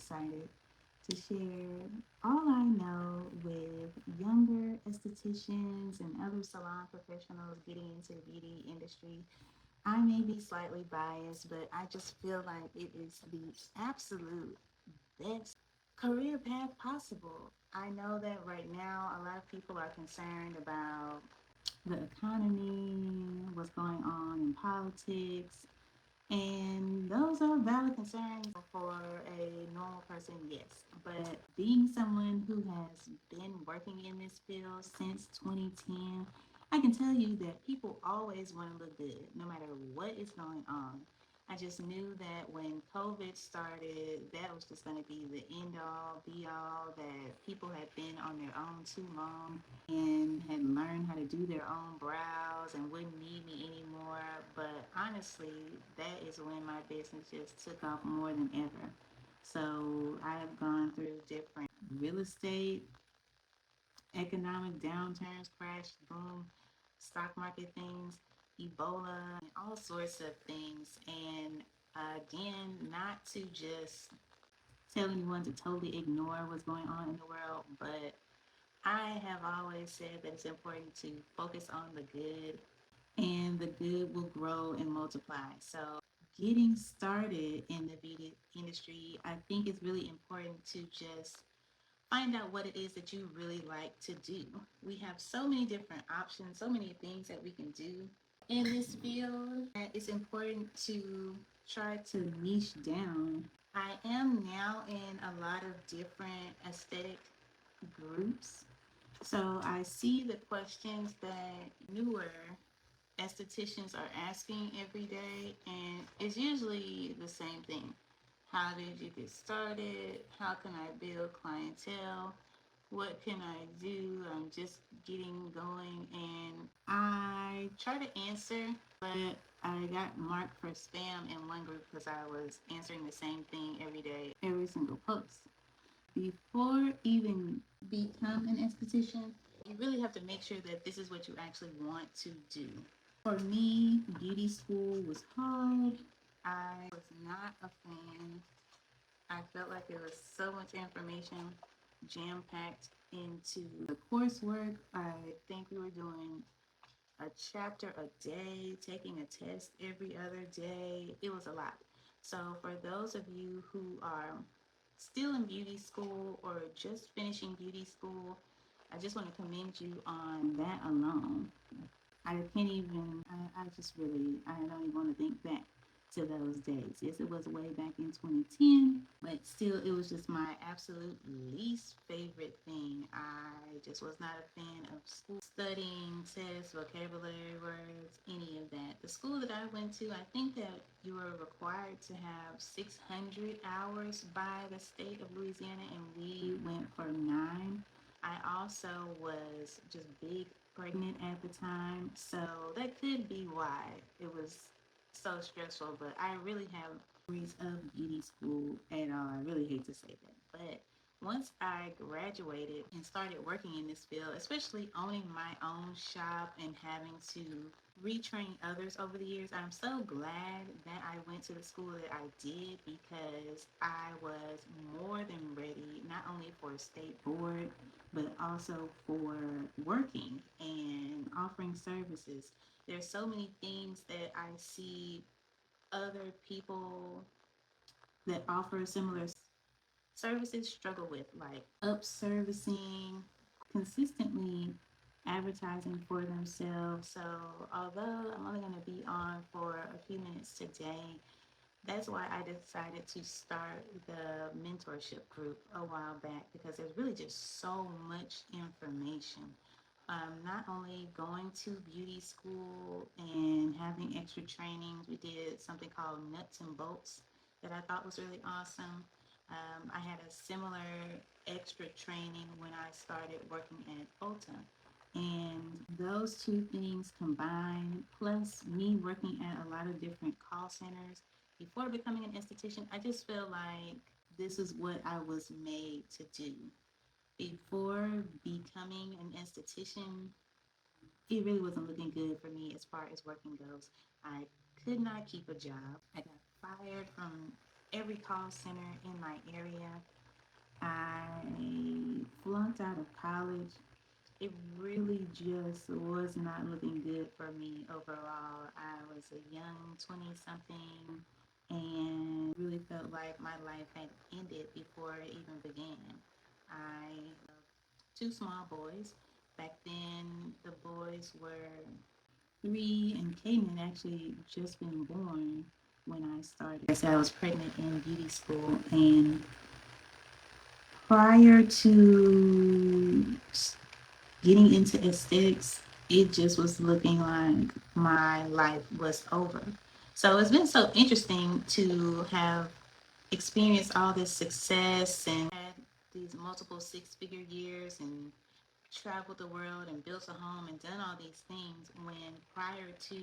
excited to share all I know with younger estheticians and other salon professionals getting into the beauty industry. I may be slightly biased, but I just feel like it is the absolute best career path possible. I know that right now a lot of people are concerned about the economy, what's going on in politics, and those are valid concerns for a normal person, yes. But being someone who has been working in this field since 2010, I can tell you that people always want to look good no matter what is going on. I just knew that when COVID started, that was just going to be the end all, be all, that people had been on their own too long and had learned how to do their own brows and wouldn't need me anymore. But honestly, that is when my business just took off more than ever. So I have gone through different real estate, economic downturns, crash, boom, stock market things, Ebola, and all sorts of things. And again, not to just tell anyone to totally ignore what's going on in the world, but I have always said that it's important to focus on the good, and the good will grow and multiply. So, getting started in the beauty industry, I think it's really important to just find out what it is that you really like to do. We have so many different options, so many things that we can do in this field that it's important to try to niche down. I am now in a lot of different aesthetic groups, so I see the questions that newer estheticians are asking every day, and it's usually the same thing. How did you get started? How can I build clientele? What can I do? I'm just getting going, and I try to answer, but I got marked for spam in one group because I was answering the same thing every day, every single post. Before even become an esthetician, you really have to make sure that this is what you actually want to do. For me, beauty school was hard. I was not a fan. I felt like there was so much information jam packed into the coursework. I think we were doing a chapter a day, taking a test every other day. It was a lot. So, for those of you who are still in beauty school or just finishing beauty school, I just want to commend you on that alone. I can't even, I just really, I don't even want to think back to those days. Yes, it was way back in 2010, but still, it was just my absolute least favorite thing. I just was not a fan of school studying, tests, vocabulary words, any of that. The school that I went to, I think that you were required to have 600 hours by the state of Louisiana, and we went for 9. I also was just big pregnant at the time, so that could be why it was so stressful. But I really have memories of beauty school at all. I really hate to say that, but once I graduated and started working in this field, especially owning my own shop and having to retrain others over the years, I'm so glad that I went to the school that I did because I was more than ready, not only for a state board, but also for working and offering services. There's so many things that I see other people that offer similar services struggle with, like up servicing, consistently advertising for themselves. So, although I'm only going to be on for a few minutes today, that's why I decided to start the mentorship group a while back because there's really just so much information. Not only going to beauty school and having extra trainings, we did something called nuts and bolts that I thought was really awesome. I had a similar extra training when I started working at Ulta. And those two things combined, plus me working at a lot of different call centers before becoming an esthetician, I just feel like this is what I was made to do. Before becoming an esthetician, it really wasn't looking good for me as far as working goes. I could not keep a job. I got fired from every call center in my area. I flunked out of college. It really just was not looking good for me overall. I was a young 20 something and really felt like my life had ended before it even began. I have two small boys. Back then, the boys were 3 and Caden had actually just been born when I started. I said I was pregnant in beauty school, and prior to getting into aesthetics, it just was looking like my life was over. So it's been so interesting to have experienced all this success and had these multiple six-figure years and traveled the world and built a home and done all these things when prior to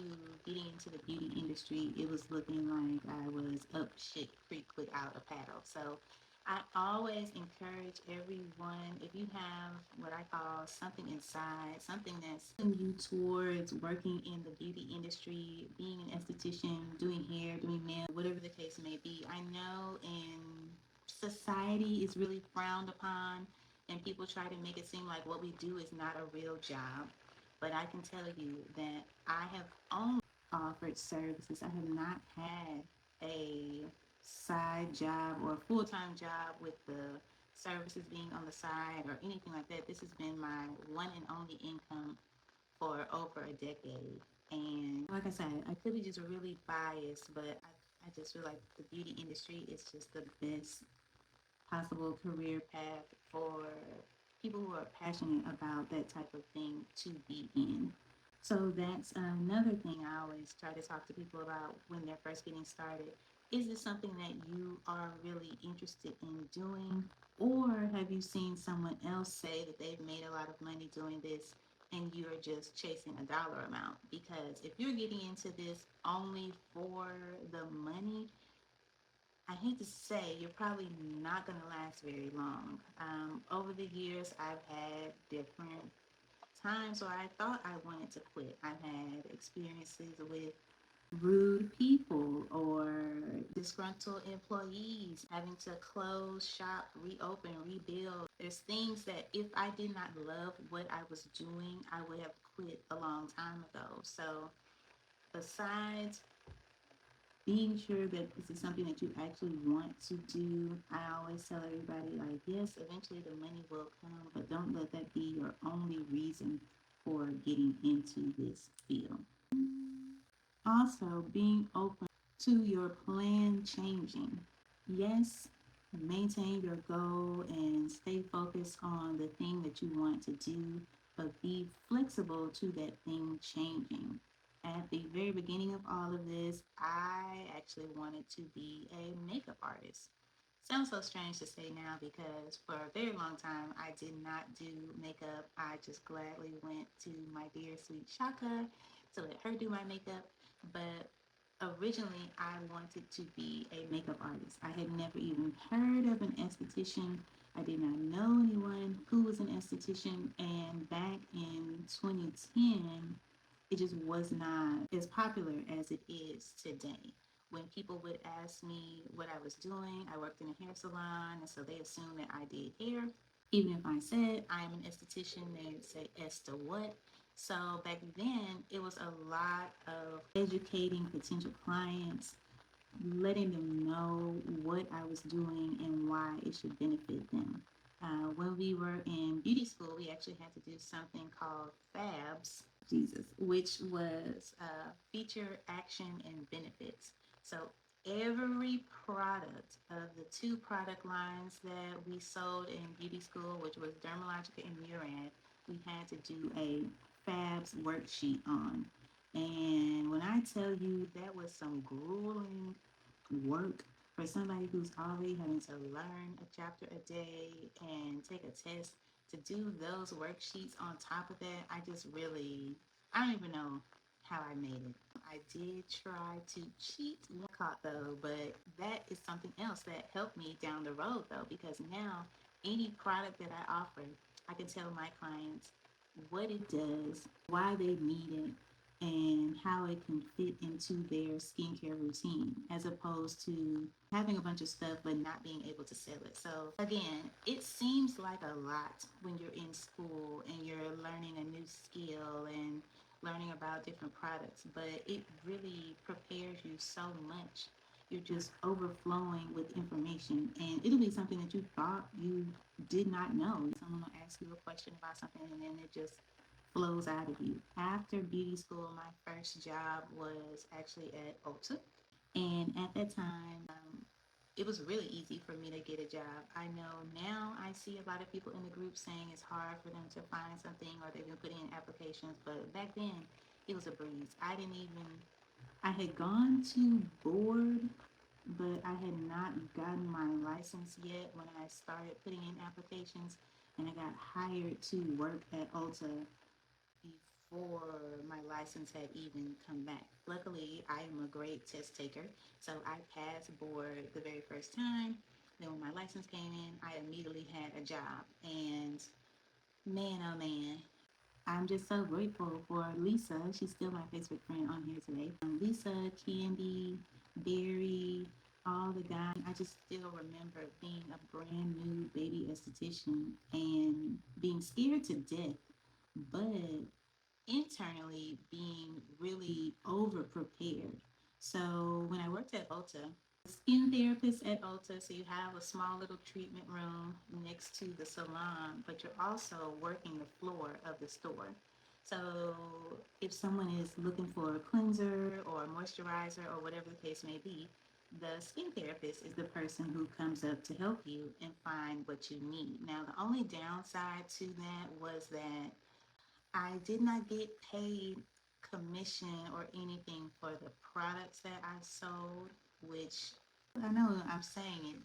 getting into the beauty industry, it was looking like I was up shit creek without a paddle. So I always encourage everyone, if you have what I call something inside, something that's pushing you towards working in the beauty industry, being an esthetician, doing hair, doing nails, whatever the case may be. I know in society is really frowned upon and people try to make it seem like what we do is not a real job. But I can tell you that I have only offered services. I have not had a side job or a full time job with the services being on the side or anything like that. This has been my one and only income for over a decade. And like I said, I could be just really biased, but I just feel like the beauty industry is just the best possible career path for people who are passionate about that type of thing to be in. So that's another thing I always try to talk to people about when they're first getting started. Is this something that you are really interested in doing? Or have you seen someone else say that they've made a lot of money doing this and you're just chasing a dollar amount? Because if you're getting into this only for the money, I hate to say, you're probably not going to last very long. Over the years, I've had different times where I thought I wanted to quit. I've had experiences with rude people or disgruntled employees having to close shop, reopen, rebuild. There's things that if I did not love what I was doing, I would have quit a long time ago. So, besides being sure that this is something that you actually want to do. I always tell everybody, like, yes, eventually the money will come, but don't let that be your only reason for getting into this field. Also, being open to your plan changing. Yes, maintain your goal and stay focused on the thing that you want to do, but be flexible to that thing changing. At the very beginning of all of this, I actually wanted to be a makeup artist. Sounds so strange to say now because for a very long time I did not do makeup. I just gladly went to my dear sweet Shaka to let her do my makeup. But originally I wanted to be a makeup artist. I had never even heard of an esthetician. I did not know anyone who was an esthetician. And back in 2010, it just was not as popular as it is today. When people would ask me what I was doing, I worked in a hair salon, and so they assumed that I did hair. Even if I said I'm an esthetician, they'd say, Esther what? So back then, it was a lot of educating potential clients, letting them know what I was doing and why it should benefit them. When we were in beauty school, we actually had to do something called FABs, Jesus, which was feature, action, and benefits. So every product of the two product lines that we sold in beauty school, which was Dermalogica and Murad, we had to do a FABs worksheet on. And when I tell you that was some grueling work for somebody who's already having to learn a chapter a day and take a test to do those worksheets on top of that, I just really, I don't even know how I made it. I did try to cheat one caught though, but that is something else that helped me down the road though, because now any product that I offer, I can tell my clients what it does, why they need it, and how it can fit into their skincare routine as opposed to having a bunch of stuff but not being able to sell it. So again, it seems like a lot when you're in school and you're learning a new skill and learning about different products, but it really prepares you so much. You're just overflowing with information, and it'll be something that you thought you did not know. Someone will ask you a question about something, and then it just flows out of you. After beauty school, my first job was actually at Ulta. And at that time, it was really easy for me to get a job. I know now I see a lot of people in the group saying it's hard for them to find something or they've been putting in applications, but back then it was a breeze. I had gone to board, but I had not gotten my license yet when I started putting in applications, and I got hired to work at Ulta before my license had even come back. Luckily, I am a great test taker, so I passed board the very first time. Then when my license came in, I immediately had a job. And man, oh man, I'm just so grateful for Lisa. She's still my Facebook friend on here today. Lisa, Candy, Barry, all the guys. I just still remember being a brand new baby esthetician and being scared to death, but internally being really over prepared. So when I worked at Ulta, skin therapist at Ulta, so you have a small little treatment room next to the salon, but you're also working the floor of the store. So if someone is looking for a cleanser or a moisturizer or whatever the case may be, the skin therapist is the person who comes up to help you and find what you need. Now, the only downside to that was that I did not get paid commission or anything for the products that I sold, which I know I'm saying it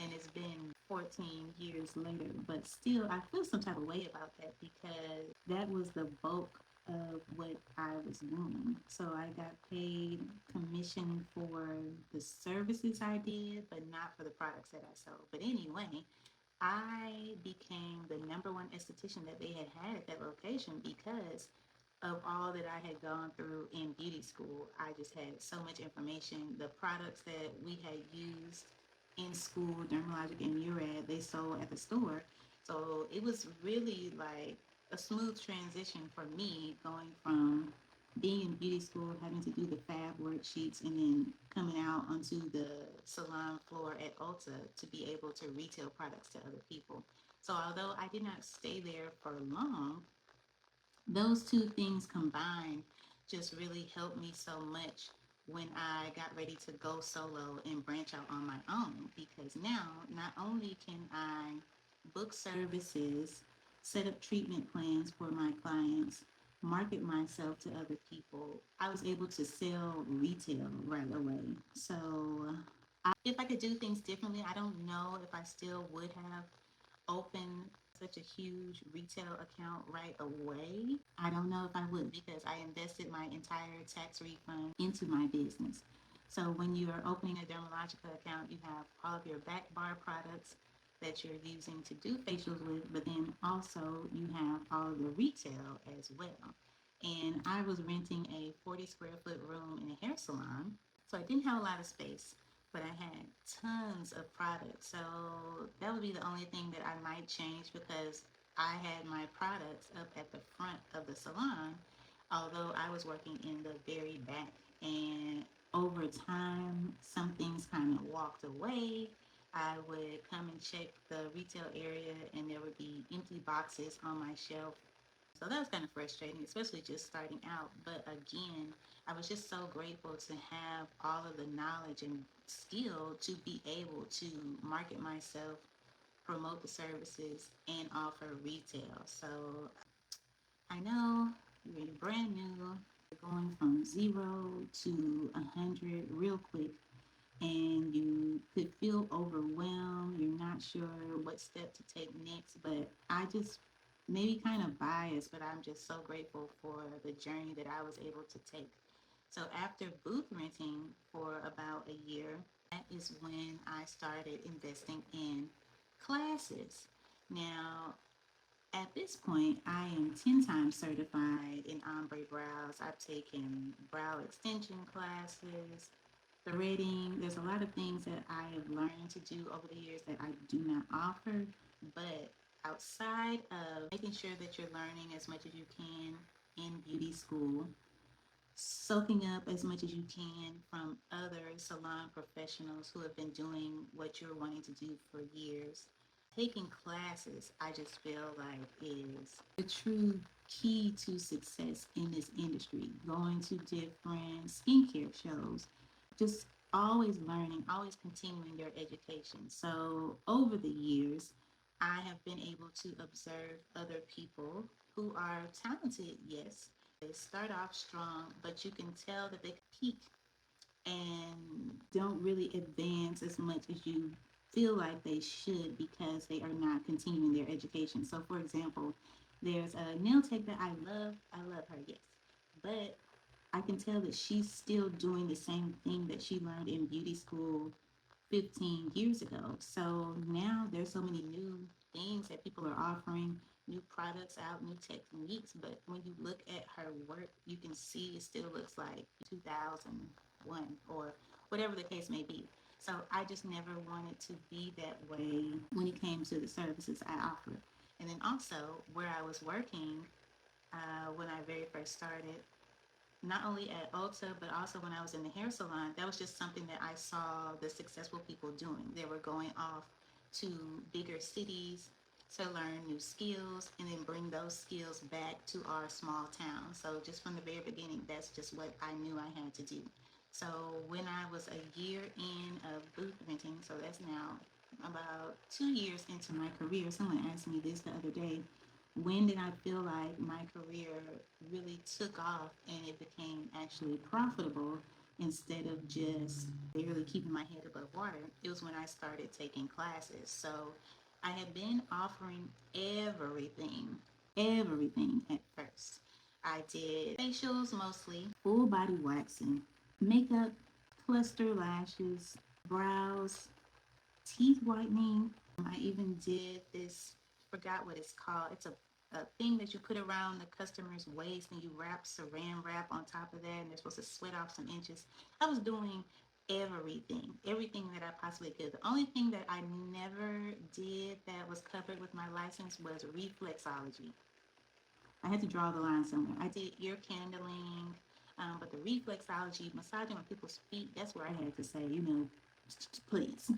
and it's been 14 years later, but still I feel some type of way about that because that was the bulk of what I was doing. So I got paid commission for the services I did, but not for the products that I sold. But anyway, I became the number one esthetician that they had at that location because of all that I had gone through in beauty school. I just had so much information. The products that we had used in school, Dermalogic and Murad, they sold at the store. So it was really like a smooth transition for me going from being in beauty school, having to do the fab worksheets, and then coming out onto the salon floor at Ulta to be able to retail products to other people. So although I did not stay there for long, those two things combined just really helped me so much when I got ready to go solo and branch out on my own, because now not only can I book services, set up treatment plans for my clients, market myself to other people, I was able to sell retail right away. So if I could do things differently, I don't know if I still would have opened such a huge retail account right away. I don't know if I would because I invested my entire tax refund into my business. So when you are opening a dermatological account, you have all of your back bar products that you're using to do facials with, but then also you have all of the retail as well. And I was renting a 40 square foot room in a hair salon, so I didn't have a lot of space, but I had tons of products. So that would be the only thing that I might change because I had my products up at the front of the salon, although I was working in the very back. And over time, some things kind of walked away. I would come and check the retail area, and there would be empty boxes on my shelf. So that was kind of frustrating, especially just starting out. But again, I was just so grateful to have all of the knowledge and skill to be able to market myself, promote the services, and offer retail. So I know you're brand new, you're going from 0 to 100 real quick, and you could feel overwhelmed. You're not sure what step to take next, but I just maybe kind of biased, but I'm just so grateful for the journey that I was able to take. So after booth renting for about a year, that is when I started investing in classes. Now, At this point, I am 10 times certified in ombre brows. I've taken brow extension classes, threading. There's a lot of things that I have learned to do over the years that I do not offer. But outside of making sure that you're learning as much as you can in beauty school, soaking up as much as you can from other salon professionals who have been doing what you're wanting to do for years. Taking classes, I just feel like is the true key to success in this industry. Going to different skincare shows, just always learning, always continuing your education. So over the years, I have been able to observe other people who are talented, yes. They start off strong, but you can tell that they peak and don't really advance as much as you feel like they should because they are not continuing their education. So, for example, there's a nail tech that I love. I love her, yes. But I can tell that she's still doing the same thing that she learned in beauty school 15 years ago. So now there's so many new things that people are offering, new products out, new techniques. But when you look at her work, you can see it still looks like 2001 or whatever the case may be. So I just never wanted to be that way when it came to the services I offer. And then also where I was working when I very first started, not only at Ulta, but also when I was in the hair salon, that was just something that I saw the successful people doing. They were going off to bigger cities to learn new skills and then bring those skills back to our small town. So just from the very beginning, that's just what I knew I had to do. So when I was a year in of booth renting, so that's now about 2 years into my career, someone asked me this the other day, when did I feel like my career really took off and it became actually profitable instead of just barely keeping my head above water? It was when I started taking classes. So I had been offering everything at first. I did facials mostly, full body waxing, makeup, cluster lashes, brows, teeth whitening. I even did this, forgot what it's called. It's a thing that you put around the customer's waist and you wrap saran wrap on top of that and they're supposed to sweat off some inches. I was doing everything that I possibly could. The only thing that I never did that was covered with my license was reflexology. I had to draw the line somewhere. I did ear candling, but the reflexology, massaging on people's feet, that's where I had to say, please,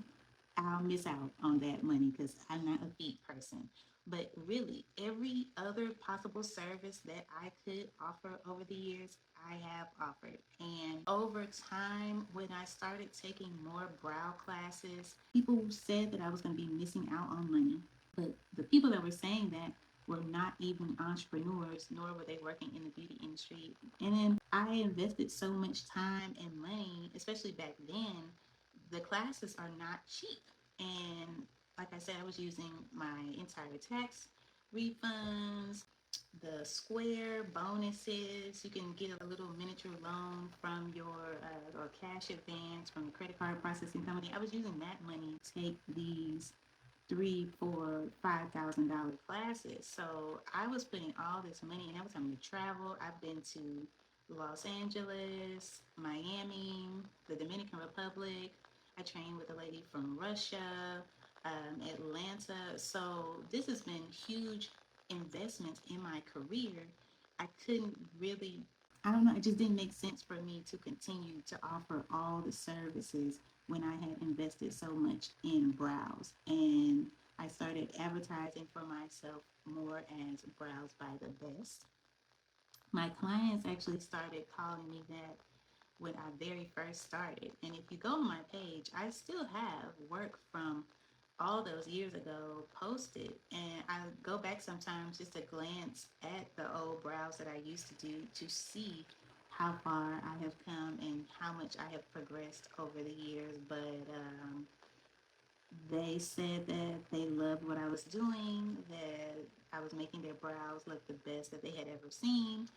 I'll miss out on that money because I'm not a feet person. But really, every other possible service that I could offer over the years, I have offered. And over time, when I started taking more brow classes, people said that I was going to be missing out on money. But the people that were saying that were not even entrepreneurs, nor were they working in the beauty industry. And then I invested so much time and money, especially back then. The classes are not cheap. And like I said, I was using my entire tax refunds, the Square bonuses. You can get a little miniature loan from your or cash advance from the credit card processing company. I was using that money to take these three, four, $5,000 classes. So I was putting all this money, and I was having to travel. I've been to Los Angeles, Miami, the Dominican Republic. I trained with a lady from Russia, Atlanta. So this has been huge investments in my career. I couldn't really, I don't know, it just didn't make sense for me to continue to offer all the services when I had invested so much in brows. And I started advertising for myself more as Brows by the Best. My clients actually started calling me that when I very first started. And if you go on my page, I still have work from all those years ago posted. And I go back sometimes just to glance at the old brows that I used to do to see how far I have come and how much I have progressed over the years. But they said that they loved what I was doing, that I was making their brows look the best that they had ever seen,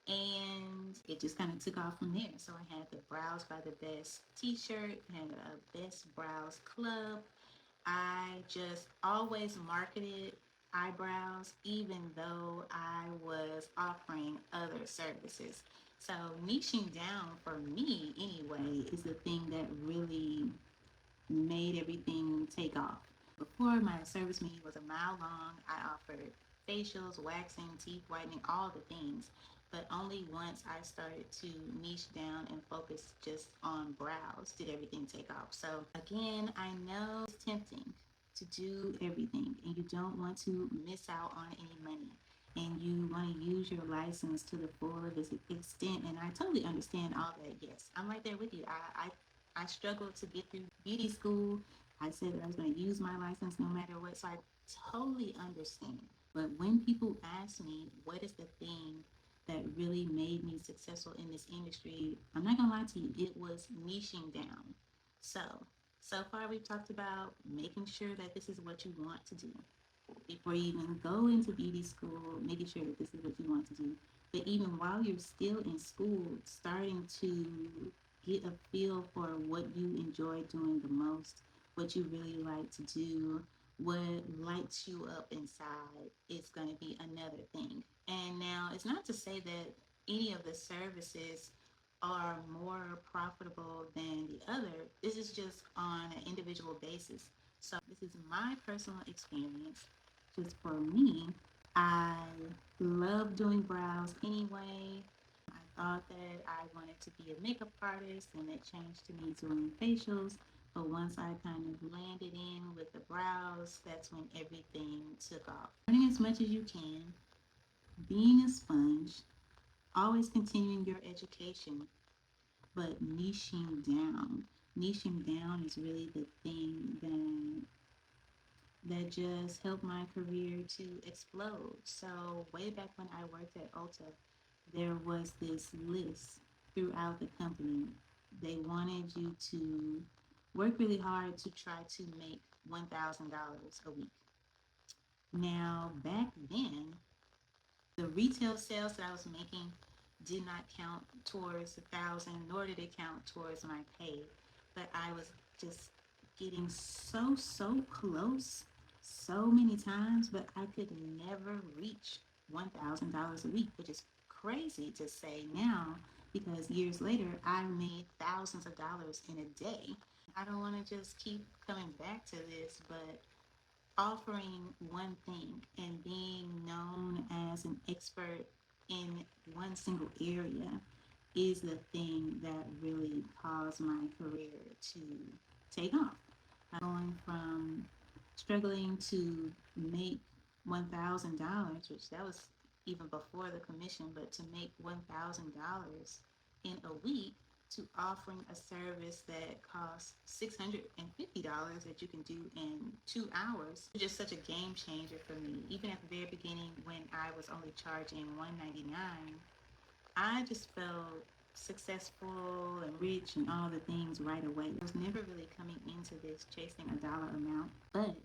and it just kind of took off from there. So I had the Brows by the Best t-shirt, had a Best Brows Club. I just always marketed eyebrows, even though I was offering other services. So, niching down for me anyway is the thing that really made everything take off. Before, my service menu was a mile long. I offered facials, waxing, teeth whitening, all the things. But only once I started to niche down and focus just on brows did everything take off. So, again, I know it's tempting to do everything and you don't want to miss out on any money and you want to use your license to the full of its extent. And I totally understand all that. Yes, I'm right there with you. I struggled to get through beauty school. I said that I was going to use my license no matter what. So I totally understand. But when people ask me what is the thing that really made me successful in this industry, I'm not going to lie to you, it was niching down. So, so far we've talked about making sure that this is what you want to do before you even go into beauty school, making sure that this is what you want to do. But even while you're still in school, starting to get a feel for what you enjoy doing the most, what you really like to do, what lights you up inside is going to be another thing. And now it's not to say that any of the services are more profitable than the other. This is just on an individual basis. So this is my personal experience. Just for me, I love doing brows anyway. I thought that I wanted to be a makeup artist and it changed to me doing facials. But once I kind of landed in with the brows, that's when everything took off. Learning as much as you can, being a sponge, always continuing your education, but niching down. Niching down is really the thing that just helped my career to explode. So way back when I worked at Ulta, there was this list throughout the company. They wanted you to work really hard to try to make $1,000 a week. Now, back then, the retail sales that I was making did not count towards 1,000, nor did it count towards my pay. But I was just getting so close so many times, but I could never reach $1,000 a week, which is crazy to say now because years later I made thousands of dollars in a day. I don't want to just keep coming back to this, but offering one thing and being known as an expert in one single area is the thing that really caused my career to take off. Going from struggling to make $1,000, which that was even before the commission, but to make $1,000 in a week to offering a service that costs $650 that you can do in 2 hours. It's just such a game changer for me. Even at the very beginning when I was only charging $199, I just felt successful and rich and all the things right away. I was never really coming into this chasing a dollar amount, but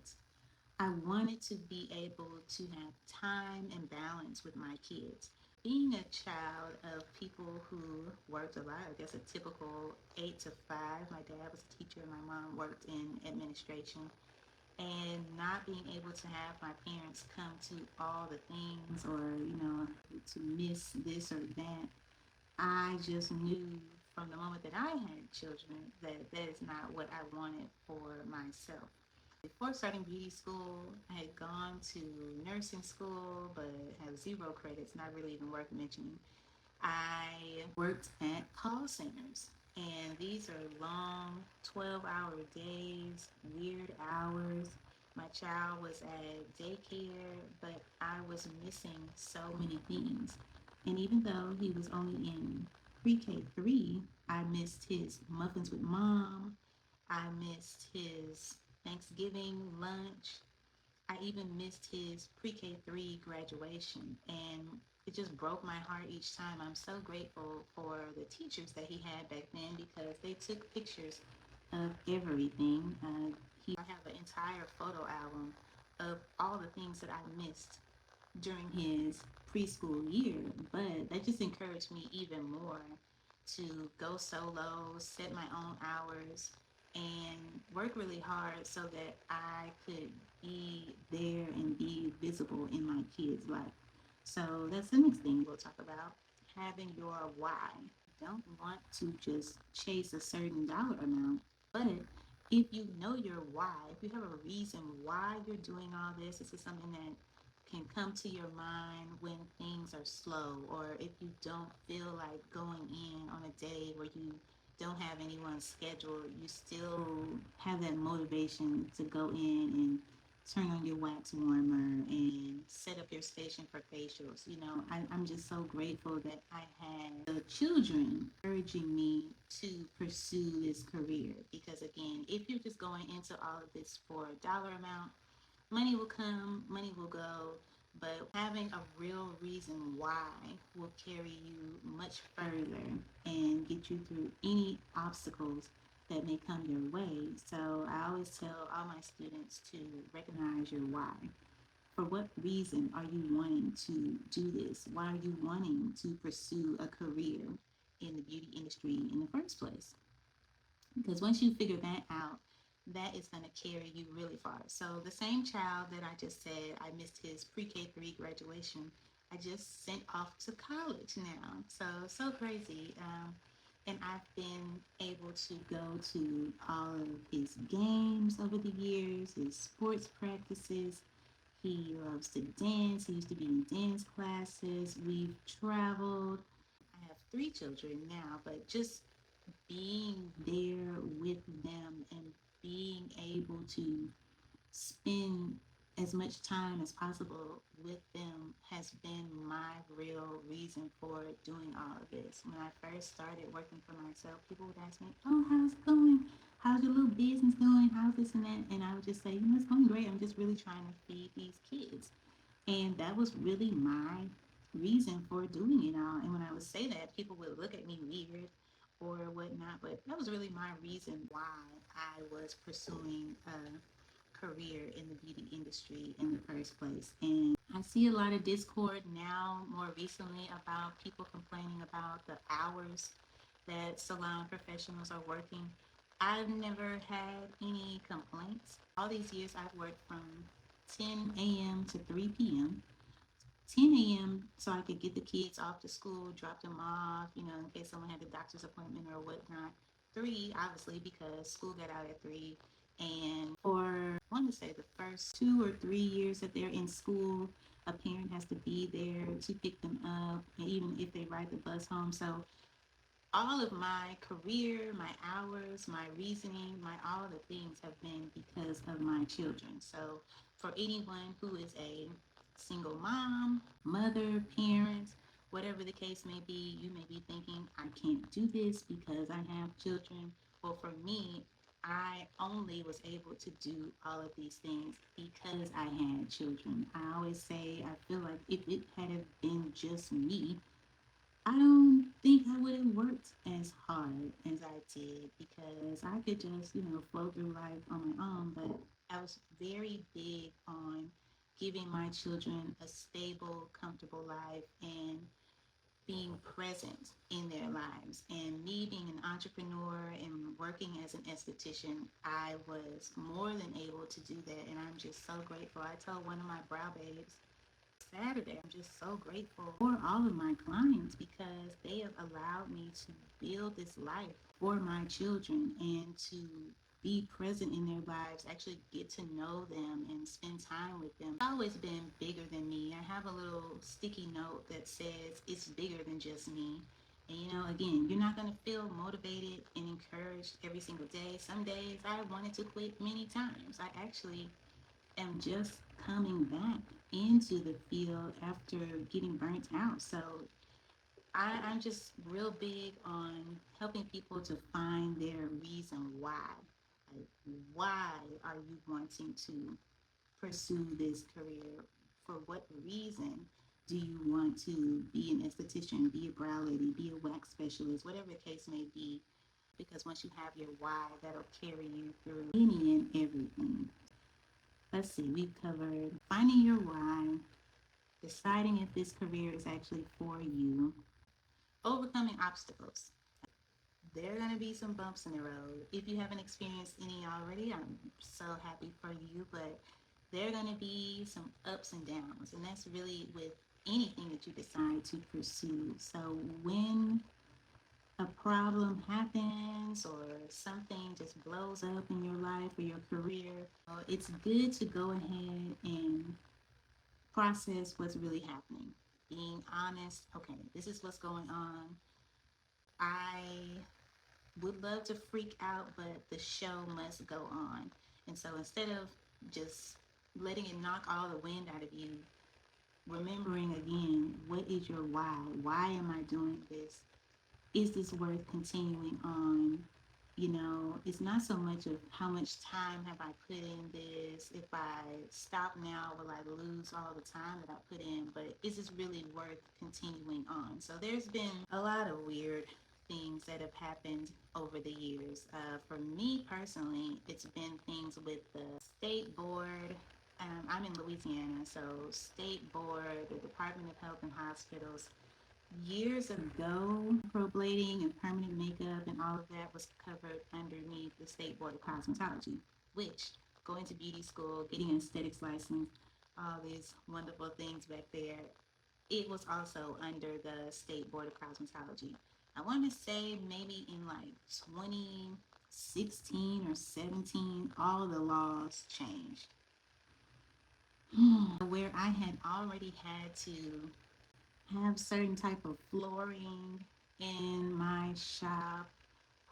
I wanted to be able to have time and balance with my kids. Being a child of people who worked a lot, I guess a typical 8 to 5. My dad was a teacher and my mom worked in administration. And not being able to have my parents come to all the things or, to miss this or that, I just knew from the moment that I had children that that is not what I wanted for myself. Before starting beauty school, I had gone to nursing school but have zero credits, not really even worth mentioning. I worked at call centers, and these are long 12-hour days, weird hours. My child was at daycare, but I was missing so many things. And even though he was only in pre K 3, I missed his muffins with mom, I missed his Thanksgiving lunch, I even missed his pre-K 3 graduation, and it just broke my heart each time. I'm so grateful for the teachers that he had back then because they took pictures of everything. I have an entire photo album of all the things that I missed during his preschool year, but that just encouraged me even more to go solo, set my own hours, and work really hard so that I could be there and be visible in my kids' life. So that's the next thing we'll talk about, having your why. Don't want to just chase a certain dollar amount, but if you know your why, if you have a reason why you're doing all this is something that can come to your mind when things are slow, or if you don't feel like going in on a day where you don't have anyone scheduled, you still have that motivation to go in and turn on your wax warmer and set up your station for facials. I'm just so grateful that I had the children urging me to pursue this career, because again, if you're just going into all of this for a dollar amount, money will come, money will go, but having a real reason why will carry you much further and get you through any obstacles that may come your way. So I always tell all my students to recognize your why. For what reason are you wanting to do this? Why are you wanting to pursue a career in the beauty industry in the first place? Because once you figure that out, that is going to carry you really far. So the same child that I just said I missed his pre-K 3 graduation, I just sent off to college now. So crazy. And I've been able to go to all of his games over the years, his sports practices. He loves to dance. He used to be in dance classes. We've traveled. I have three children now, but just being there with them and being able to spend as much time as possible with them has been my real reason for doing all of this. When I first started working for myself, people would ask me, "Oh, how's it going? How's your little business going? How's this and that?" And I would just say, "It's going great. I'm just really trying to feed these kids." And that was really my reason for doing it all. And when I would say that, people would look at me weird or whatnot, but that was really my reason why I was pursuing a career in the beauty industry in the first place. And I see a lot of discord now, more recently, about people complaining about the hours that salon professionals are working. I've never had any complaints. All these years I've worked from 10 a.m. to 3 p.m. 10 a.m. so I could get the kids off to school, drop them off, in case someone had a doctor's appointment or whatnot. 3, obviously, because school got out at 3. And for, I want to say, the first 2 or 3 years that they're in school, a parent has to be there to pick them up, and even if they ride the bus home. So all of my career, my hours, my reasoning, my all the things have been because of my children. So for anyone who is a single mom, mother, parent, whatever the case may be, you may be thinking, I can't do this because I have children. Well, for me, I only was able to do all of these things because I had children. I always say, I feel like if it had been just me, I don't think I would have worked as hard as I did, because I could just, flow through life on my own. But I was very big on giving my children a stable, comfortable life and being present in their lives. And me being an entrepreneur and working as an esthetician, I was more than able to do that. And I'm just so grateful. I told one of my brow babes Saturday, I'm just so grateful for all of my clients, because they have allowed me to build this life for my children and to be present in their lives, actually get to know them and spend time with them. It's always been bigger than me. I have a little sticky note that says it's bigger than just me. And again, you're not going to feel motivated and encouraged every single day. Some days I wanted to quit many times. I actually am just coming back into the field after getting burnt out. So I'm just real big on helping people to find their reason why. Like, why are you wanting to pursue this career? For what reason do you want to be an esthetician, be a brow lady, be a wax specialist, whatever the case may be? Because once you have your why, that'll carry you through any and everything. Let's see, we've covered finding your why, deciding if this career is actually for you, overcoming obstacles. There are going to be some bumps in the road. If you haven't experienced any already, I'm so happy for you, but there are going to be some ups and downs, and that's really with anything that you decide to pursue. So when a problem happens or something just blows up in your life or your career, it's good to go ahead and process what's really happening. Being honest, okay, this is what's going on. I would love to freak out, but the show must go on. And so instead of just letting it knock all the wind out of you, remembering again, what is your why? Why am I doing this? Is this worth continuing on? You know, it's not so much of how much time have I put in this. If I stop now, will I lose all the time that I put in? But is this really worth continuing on? So there's been a lot of weird things that have happened over the years. For me personally, it's been things with the state board. I'm in Louisiana, so state board, the Department of Health and Hospitals, years ago, microblading and permanent makeup and all of that was covered underneath the State Board of Cosmetology, which going to beauty school, getting an aesthetics license, all these wonderful things back there, it was also under the State Board of Cosmetology. I want to say maybe in like 2016 or 17, all the laws changed. Where I had already had to have certain type of flooring in my shop,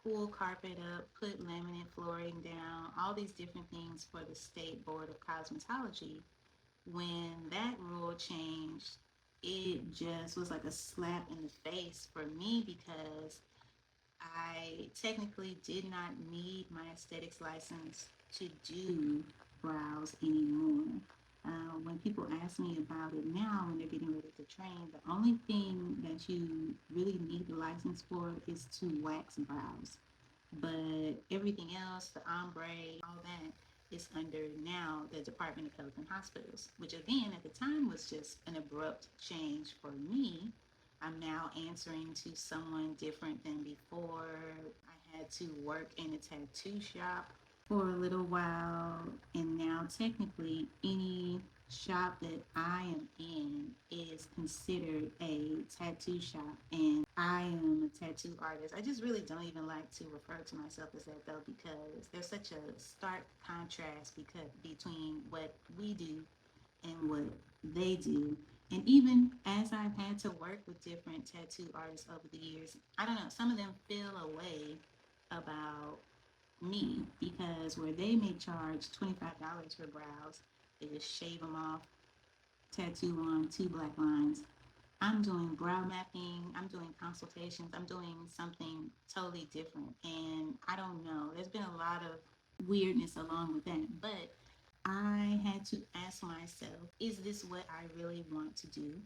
pull carpet up, put laminate flooring down, all these different things for the State Board of Cosmetology. When that rule changed, it just was like a slap in the face for me because I technically did not need my aesthetics license to do brows anymore. When people ask me about it now, when they're getting ready to train, the only thing that you really need the license for is to wax brows. But everything else, the ombre, all that, is under now the Department of Health and Hospitals, which again at the time was just an abrupt change for me. I'm now answering to someone different than before. I had to work in a tattoo shop for a little while, and now technically any shop that I am in is considered a tattoo shop, and I am a tattoo artist. I just really don't even like to refer to myself as that though, because there's such a stark contrast between what we do and what they do. And even as I've had to work with different tattoo artists over the years, I don't know, some of them feel a way about me because where they may charge $25 for brows, they just shave them off, tattoo on two black lines. I'm doing brow mapping, I'm doing consultations, I'm doing something totally different. And I don't know, there's been a lot of weirdness along with that. But I had to ask myself, is this what I really want to do?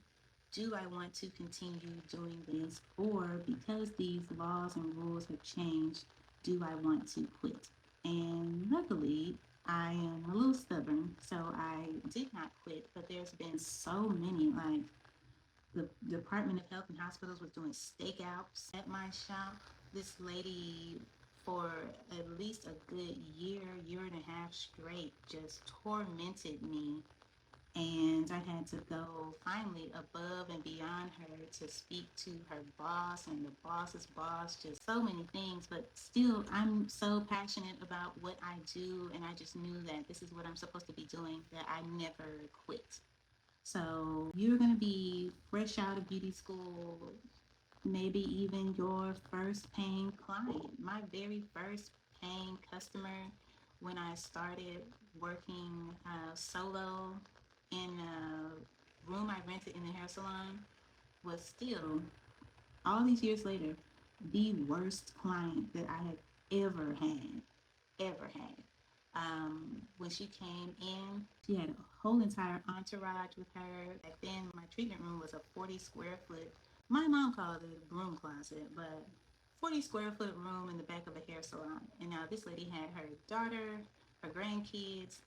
Do I want to continue doing this? Or because these laws and rules have changed, do I want to quit? And luckily, I am a little stubborn, so I did not quit. But there's been so many, like the Department of Health and Hospitals was doing stakeouts at my shop. This lady, for at least a good year, year and a half straight, just tormented me, and I had to go finally above and beyond her to speak to her boss and the boss's boss, just so many things. But still, I'm so passionate about what I do, and I just knew that this is what I'm supposed to be doing, that I never quit. So you're going to be fresh out of beauty school, maybe even your first paying client. My very first paying customer when I started working solo in a room I rented in the hair salon was still, all these years later, the worst client that I have ever had. Ever had. When she came in, she had a whole entire entourage with her. Back then, my treatment room was a 40 square foot. My mom called it a broom closet, but 40 square foot room in the back of a hair salon. And now this lady had her daughter, her grandkids.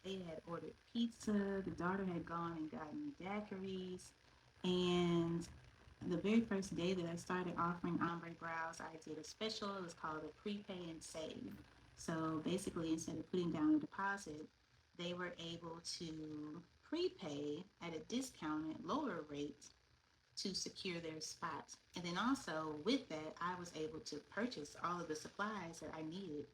They had ordered pizza. The daughter had gone and gotten daiquiris. And The very first day that I started offering ombre brows, I did a special. It was called a prepay and save. So basically, instead of putting down a deposit, they were able to prepay at a discounted lower rate to secure their spot. And then also with that, I was able to purchase all of the supplies that I needed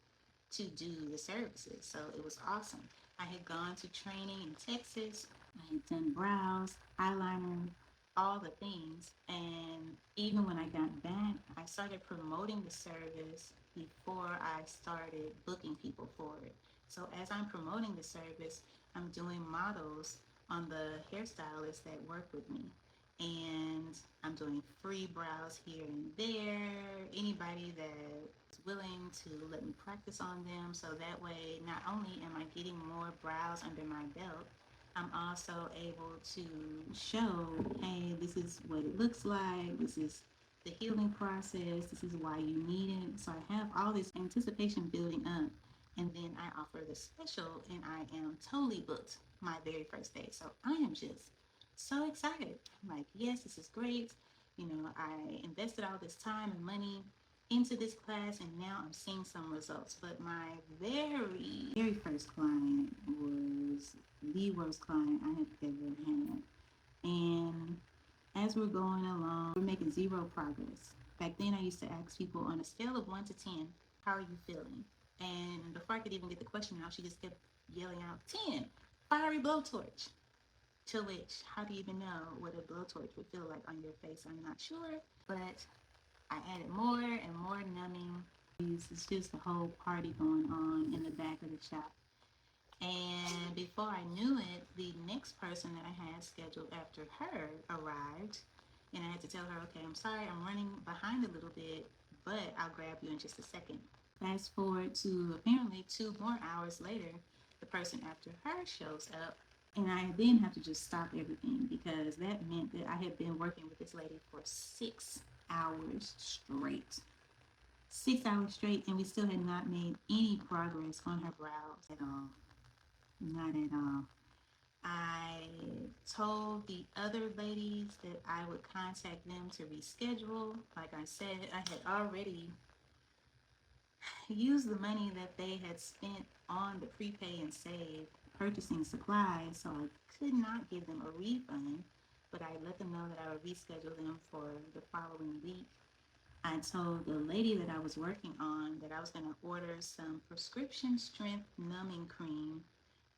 to do the services. So it was awesome. I had gone to training in Texas. I had done brows, eyeliner, all the things. And even when I got back, I started promoting the service before I started booking people for it. So as I'm promoting the service, I'm doing models on the hairstylists that work with me. And I'm doing free brows here and there. Anybody that willing to let me practice on them, so that way not only am I getting more brows under my belt, I'm also able to show, hey, this is what it looks like, this is the healing process, this is why you need it. So I have all this anticipation building up, and then I offer the special and I am totally booked my very first day. So I am just so excited. I'm like, yes, this is great. You know, I invested all this time and money into this class and now I'm seeing some results. But my very first client was the worst client I have ever had. And as we're going along, we're making zero progress. Back then, I used to ask people on a scale of 1 to 10, how are you feeling? And before I could even get the question out, she just kept yelling out, 10, fiery blowtorch. To which, how do you even know what a blowtorch would feel like on your face? I'm not sure, but I added more and more numbing. It's just a whole party going on in the back of the shop. And before I knew it, the next person that I had scheduled after her arrived. And I had to tell her, okay, I'm sorry, I'm running behind a little bit, but I'll grab you in just a second. Fast forward to apparently 2 more hours later, the person after her shows up. And I then have to just stop everything because that meant that I had been working with this lady for 6 hours straight. 6 hours straight, and we still had not made any progress on her brows at all. Not at all. I told the other ladies that I would contact them to reschedule. Like I said, I had already used the money that they had spent on the prepay and save purchasing supplies, so I could not give them a refund, but I let them know that I would reschedule them for the following week. I told the lady that I was working on that I was going to order some prescription strength numbing cream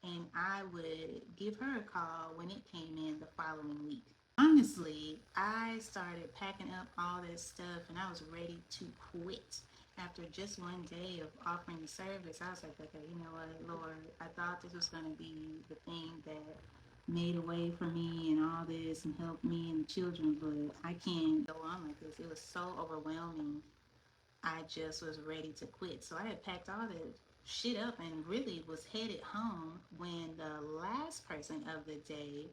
and I would give her a call when it came in the following week. Honestly, I started packing up all this stuff and I was ready to quit. After just one day of offering the service, I was like, okay, you know what, Lord, I thought this was going to be the thing that made a way for me and all this and helped me and the children, but I can't go on like this. It was so overwhelming. I just was ready to quit. So I had packed all the shit up and really was headed home when the last person of the day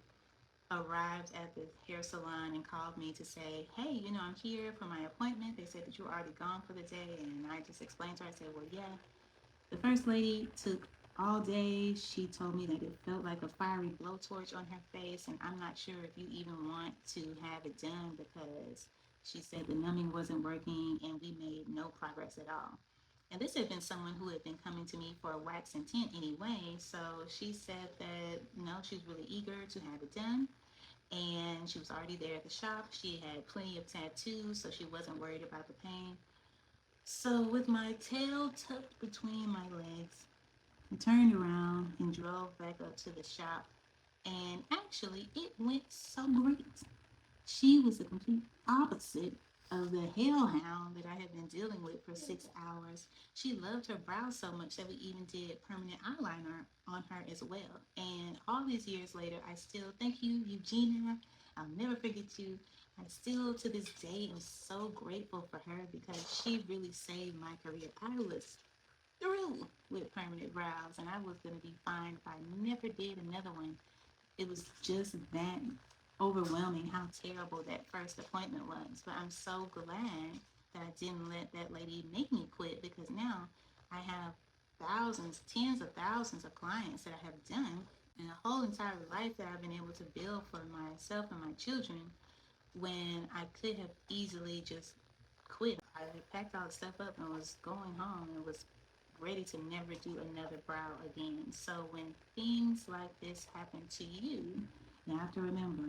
arrived at the hair salon and called me to say, hey, you know, I'm here for my appointment. They said that you were already gone for the day. And I just explained to her, I said, well, yeah. The first lady took all day. She told me that it felt like a fiery blowtorch on her face. And I'm not sure if you even want to have it done because she said the numbing wasn't working and we made no progress at all. And this had been someone who had been coming to me for a wax and tint anyway. So she said that, you know, she's really eager to have it done and she was already there at the shop. She had plenty of tattoos, so she wasn't worried about the pain. So, with my tail tucked between my legs, I turned around and drove back up to the shop. And actually, it went so great. She was the complete opposite of the hellhound that I had been dealing with for 6 hours. She loved her brows so much that we even did permanent eyeliner on her as well. And all these years later, I still thank you, Eugenia. I'll never forget you. I still to this day am so grateful for her because she really saved my career. I was through with permanent brows and I was going to be fine if I never did another one. It was just that overwhelming how terrible that first appointment was. But I'm so glad that I didn't let that lady make me quit because now I have thousands, tens of thousands of clients that I have done and a whole entire life that I've been able to build for myself and my children when I could have easily just quit. I had packed all the stuff up and was going home and was ready to never do another brow again. So when things like this happen to you, you have to remember,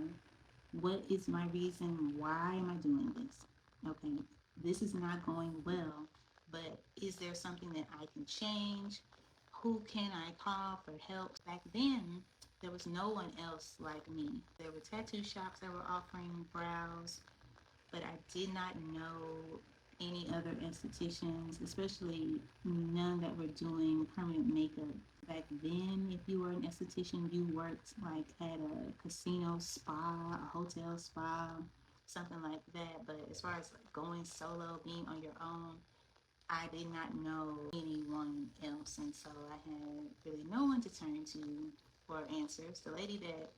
what is my reason? Why am I doing this? Okay, this is not going well, but is there something that I can change? Who can I call for help? Back then, there was no one else like me. There were tattoo shops that were offering brows, but I did not know any other estheticians, especially none that were doing permanent makeup. Back then, if you were an esthetician, you worked like at a casino spa, a hotel spa, something like that. But as far as like going solo, being on your own, I did not know anyone else, and so I had really no one to turn to for answers. The lady that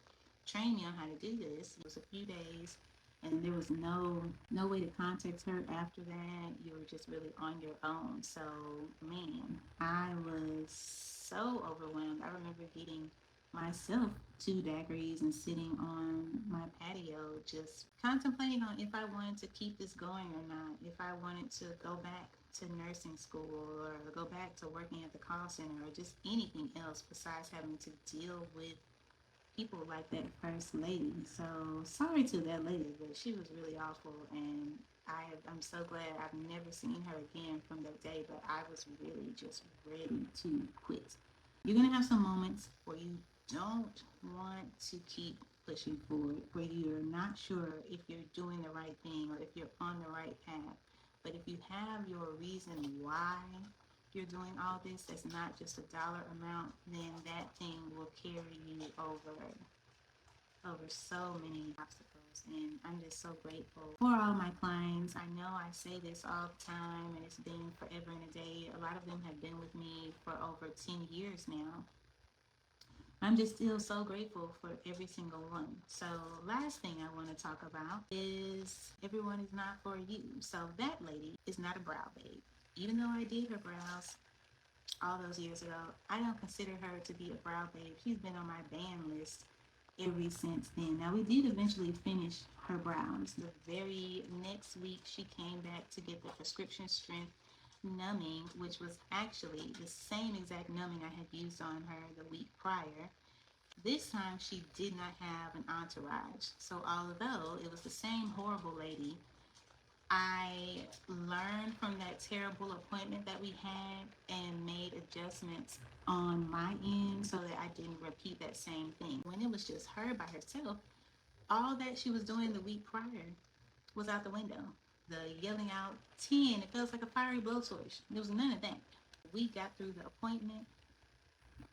trained me on how to do this, it was a few days, and there was no way to contact her after that. You were just really on your own. So man, I was so overwhelmed. I remember getting myself two daiquiris and sitting on my patio just contemplating on if I wanted to keep this going or not, if I wanted to go back to nursing school or go back to working at the call center or just anything else besides having to deal with people like that first lady. So sorry to that lady, but she was really awful, and I'm so glad I've never seen her again from that day. But I was really just ready to quit. You're gonna have some moments where you don't want to keep pushing forward, where you're not sure if you're doing the right thing or if you're on the right path. But if you have your reason why you're doing all this that's not just a dollar amount, then that thing will carry you over so many obstacles. And I'm just so grateful for all my clients. I know I say this all the time, and it's been forever and a day. A lot of them have been with me for over 10 years now. I'm just still so grateful for every single one. So, last thing I want to talk about is everyone is not for you. So, that lady is not a brow babe. Even though I did her brows all those years ago, I don't consider her to be a brow babe. She's been on my ban list ever since then. Now, we did eventually finish her brows. The very next week, she came back to get the prescription strength numbing, which was actually the same exact numbing I had used on her the week prior. This time, she did not have an entourage. So, although it was the same horrible lady, I learned from that terrible appointment that we had and made adjustments on my end so that I didn't repeat that same thing. When it was just her by herself, all that she was doing the week prior was out the window. The yelling out 10, it feels like a fiery blowtorch. There was none of that. We got through the appointment.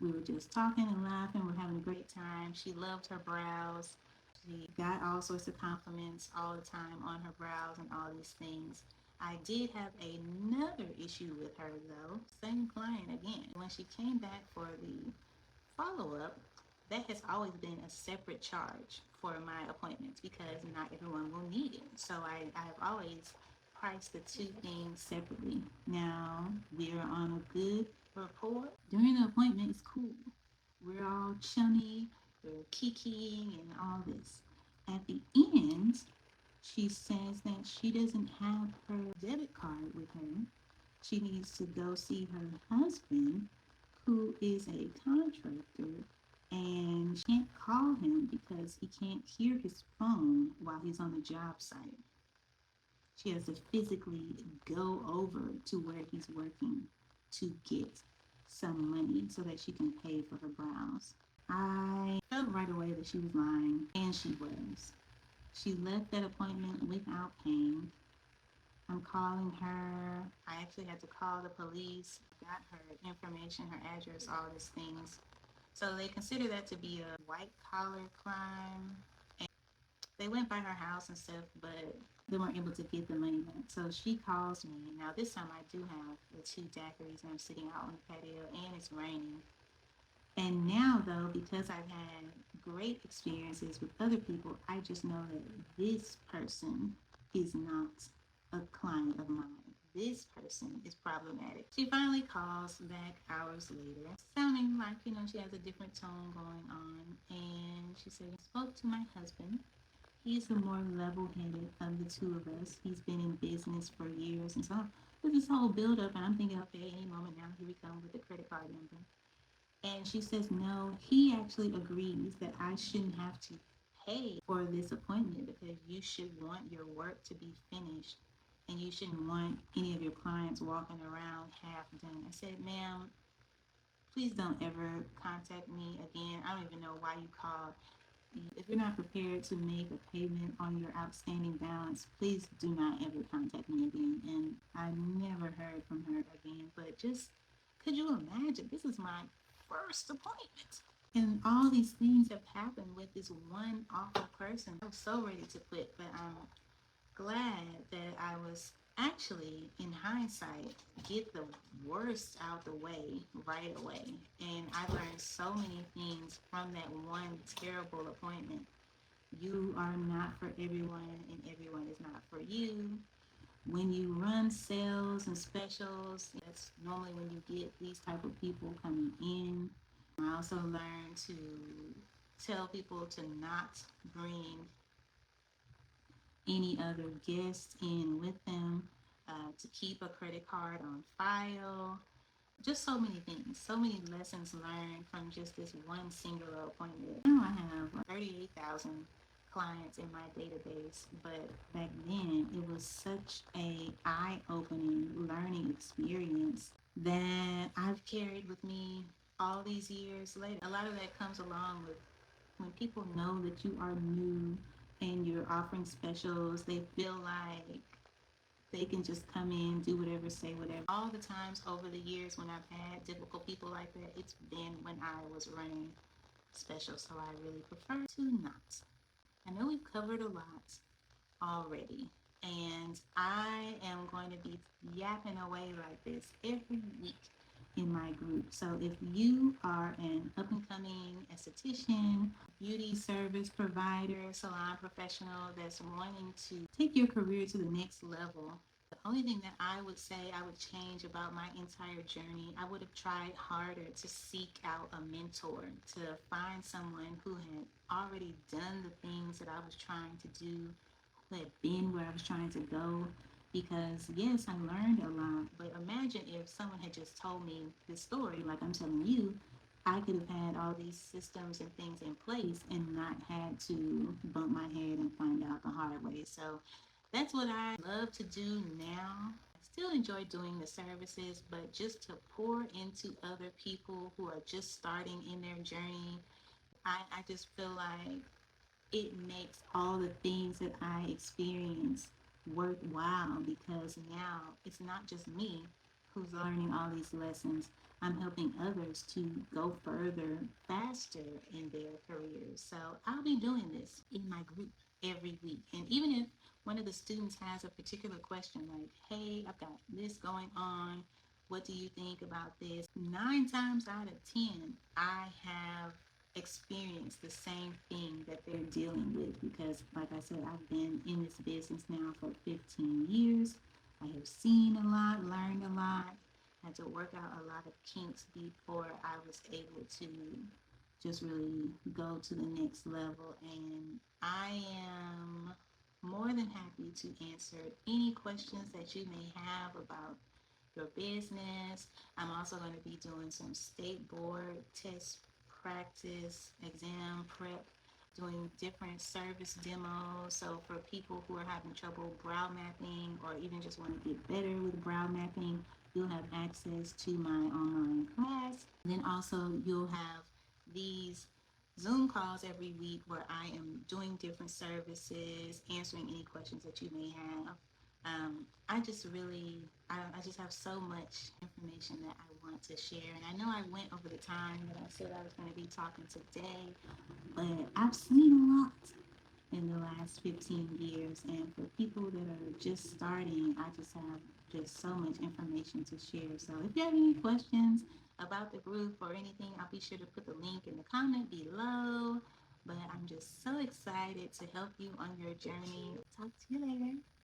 We were just talking and laughing. We're having a great time. She loved her brows. She got all sorts of compliments all the time on her brows and all these things. I did have another issue with her though. Same client again. When she came back for the follow up, that has always been a separate charge for my appointments because not everyone will need it. So I've always priced the two things separately. Now we're on a good rapport. During the appointment, it's cool. We're all chummy, we're kikiing and all this. At the end, she says that she doesn't have her debit card with her. She needs to go see her husband, who is a contractor, and she can't call him because he can't hear his phone while he's on the job site. She has to physically go over to where he's working to get some money so that she can pay for her brows. I felt right away that she was lying, and she was. She left that appointment without paying. I'm calling her. I actually had to call the police, got her information, her address, all these things. So they consider that to be a white collar crime. And they went by her house and stuff, but they weren't able to get the money back. So she calls me. Now this time I do have the two daiquiris and I'm sitting out on the patio and it's raining. And now, though, because I've had great experiences with other people, I just know that this person is not a client of mine. This person is problematic. She finally calls back hours later, sounding like, she has a different tone going on. And she said, I spoke to my husband He's the more level-headed of the two of us. He's been in business for years, and so there's this whole build-up, and I'm thinking, okay, any moment now, here we come with the credit card number. And she says, no, he actually agrees that I shouldn't have to pay for this appointment because you should want your work to be finished and you shouldn't want any of your clients walking around half done. I said, ma'am, please don't ever contact me again. I don't even know why you called. If you're not prepared to make a payment on your outstanding balance, please do not ever contact me again. And I never heard from her again. But just could you imagine? This is my first appointment. And all these things have happened with this one awful person. I was so ready to quit, but I'm glad that I was actually, in hindsight, get the worst out the way right away. And I learned so many things from that one terrible appointment. You are not for everyone, and everyone is not for you. When you run sales and specials, that's normally when you get these type of people coming in. I also learned to tell people to not bring any other guests in with them, to keep a credit card on file. Just so many things, so many lessons learned from just this one singular appointment. Now I have 38,000 clients in my database, but back then it was such a eye-opening learning experience that I've carried with me all these years later. A lot of that comes along with when people know that you are new and you're offering specials, they feel like they can just come in, do whatever, say whatever. All the times over the years when I've had difficult people like that, it's been when I was running specials, so I really prefer to not. I know we've covered a lot already, and I am going to be yapping away like this every week in my group. So if you are an up and coming esthetician, beauty service provider, salon professional that's wanting to take your career to the next level, the only thing that I would say I would change about my entire journey, I would have tried harder to seek out a mentor, to find someone who had already done the things that I was trying to do, who had been where I was trying to go. Because yes, I learned a lot, but imagine if someone had just told me this story like I'm telling you, I could have had all these systems and things in place and not had to bump my head and find out the hard way. So that's what I love to do now. I still enjoy doing the services, but just to pour into other people who are just starting in their journey, I just feel like it makes all the things that I experience worthwhile because now it's not just me who's learning all these lessons. I'm helping others to go further faster in their careers. So I'll be doing this in my group every week. And even if one of the students has a particular question like, hey, I've got this going on, what do you think about this? 9 times out of 10, I have experience the same thing that they're dealing with because, like I said, I've been in this business now for 15 years. I have seen a lot, learned a lot, had to work out a lot of kinks before I was able to just really go to the next level. And I am more than happy to answer any questions that you may have about your business. I'm also going to be doing some state board test practice, exam prep, doing different service demos. So for people who are having trouble brow mapping or even just want to get better with brow mapping, you'll have access to my online class. And then also you'll have these Zoom calls every week where I am doing different services, answering any questions that you may have. I just really, I just have so much information that I want to share. And I know I went over the time that I said I was going to be talking today, but I've seen a lot in the last 15 years. And for people that are just starting, I just have just so much information to share. So if you have any questions about the group or anything, I'll be sure to put the link in the comment below. But I'm just so excited to help you on your journey. Talk to you later.